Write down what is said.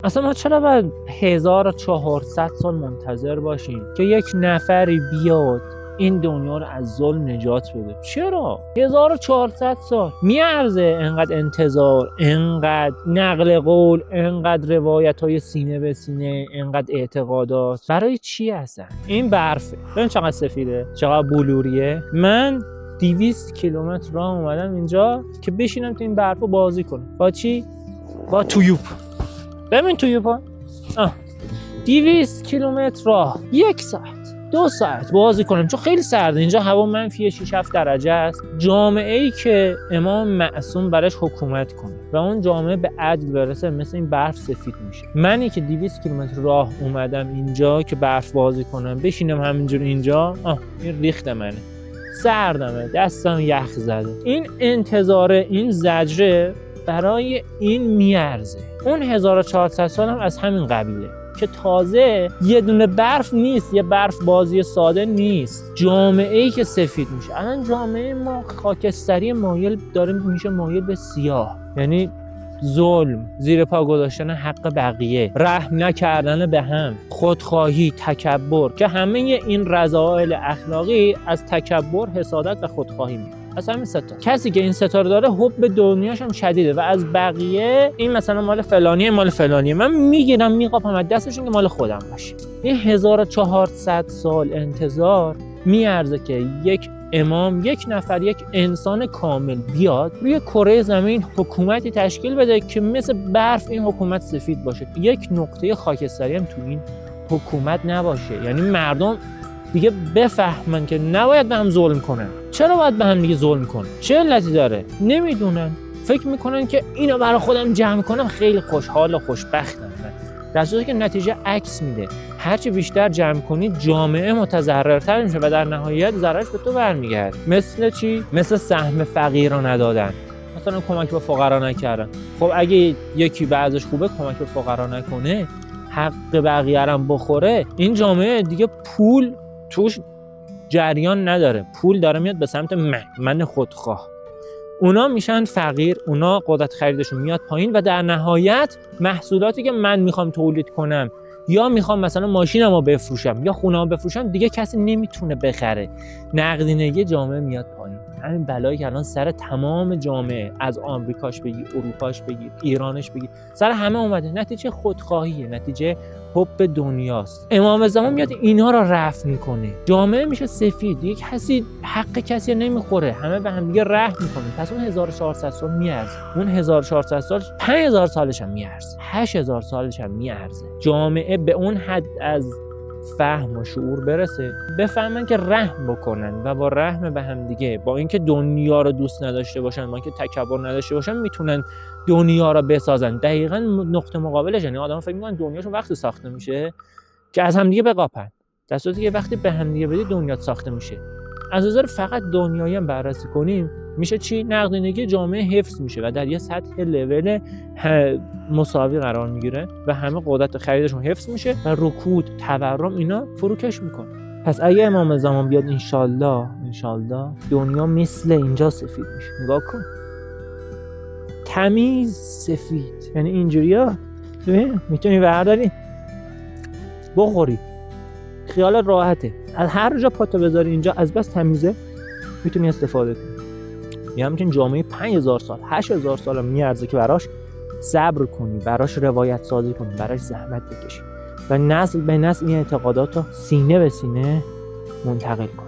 اصلا ما چرا باید 1400 سال منتظر باشیم که یک نفری بیاد این دنیا رو از ظلم نجات بده؟ چرا 1400 سال میارزه انقدر انتظار، انقدر نقل قول، انقدر روایت‌های سینه به سینه، انقدر اعتقادات؟ برای چی هستن؟ این برفه، ببین چقدر سفیده، چقدر بلوریه. من 200 کیلومتر راه اومدم اینجا که بشینم تو این برفو بازی کنم. با چی؟ با تویوپ. ببین تویوپا 200 کیلومتر راه، 1 ساعت 2 ساعت بازی کنم، چون خیلی سرده اینجا، هوا منفی 6-7 درجه است. جامعه ای که امام معصوم برش حکومت کنه و اون جامعه به عدل برسه، مثل این برف سفید میشه. منی که 200 کیلومتر راه اومدم اینجا که برف بازی کنم، بشینم همینجور اینجا، این ریخت منه، سردمه، دستم یخ زده. این انتظار، این زجره برای این میارزه. اون 1400 سال هم از همین قبیله که تازه یه دونه برف نیست، یه برف بازی ساده نیست، جامعه‌ای که سفید میشه. الان جامعه ما خاکستری مایل داره میشه مایل به سیاه، یعنی ظلم، زیر پا گذاشتن حق بقیه، رحم نکردن به هم، خودخواهی، تکبر، که همه این رذائل اخلاقی از تکبر، حسادت و خودخواهی میاد. از همین ستا کسی که این ستا رو داره حب به دنیاش هم شدیده و از بقیه این مثلا مال فلانیه، مال فلانیه، من میگیرم میقاپم از دستشون که مال خودم باشه. این 1400 سال انتظار میارزه که یک امام، یک نفر، یک انسان کامل بیاد روی کره زمین حکومتی تشکیل بده که مثل برف این حکومت سفید باشه، یک نقطه خاکستری هم تو این حکومت نباشه. یعنی مردم دیگه بفهمن که نباید به هم ظلم کنن. چرا باید به هم دیگه ظلم کنن؟ چه علتی داره؟ نمیدونن، فکر میکنن که اینو برای خودم جمع کنم خیلی خوشحال و خوشبختم، در صورتی که نتیجه عکس میده. هرچی بیشتر جمع کنی جامعه متضررتر میشه و در نهایت ضررش به تو برمیگرده. مثل چی؟ مثل سهم فقیرا ندادن، مثلا کمک به فقرا نکردن. خب اگه یکی بعضش خوبه کمک به فقرا نکنه، حق بقیه هم بخوره، این جامعه دیگه پول توش جریان نداره، پول داره میاد به سمت من خودخواه. اونا میشن فقیر، اونا قدرت خریدشون میاد پایین و در نهایت محصولاتی که من میخوام تولید کنم یا میخوام مثلا ماشینمو بفروشم یا خونه‌مو بفروشم دیگه کسی نمیتونه بخره. نقدینگی جامعه میاد پایین. همین بلایی که الان سر تمام جامعه، از آمریکاش بگی، اروپاش بگی، ایرانش بگی، سر همه اومده. نتیجه خودخواهیه، نتیجه حب دنیاست. امام زمان میاد اینا رو رفع میکنه، جامعه میشه سفید، یک کسی حق کسی نمیخوره، همه به هم دیگه رحم میکنه. پس اون 1400 سال میارزه، اون 1400 سال 5000 سالش هم میارزه، 8000 سالش هم میارزه. جامعه به اون حد از فهم و شعور برسه، بفهمن که رحم بکنن و با رحم به هم دیگه، با اینکه دنیا رو دوست نداشته باشن، با اینکه تکبر نداشته باشن، میتونن دنیا رو بسازن. دقیقاً نقطه مقابلش، یعنی آدم فکر میکنن دنیاشون وقتی ساخته میشه که از هم دیگه بقاپن، در صورتی که وقتی به هم دیگه بدی دنیا ساخته میشه. از نظر فقط دنیایی هم بررسی کنیم میشه چی؟ نقدینگی جامعه حفظ میشه و در یه سطح لول مساوی قرار میگیره و همه قدرت خریدشون حفظ میشه و رکود، تورم اینا فروکش میکنه. پس اگه امام زمان بیاد انشالله دنیا مثل اینجا سفید میشه. نگاه کن، تمیز سفید، یعنی اینجوریا میتونی برداری بخوری، خیالت راحته، از هر جا پاتو بذاری اینجا از بس تمیزه میتونی استفاده کنی. یه همچین جامعه 5000 سال 8000 سال هم میارزه که براش صبر کنی، براش روایت سازی کنی، براش زحمت بکشی و نسل به نسل این اعتقادات رو سینه به سینه منتقل کنی.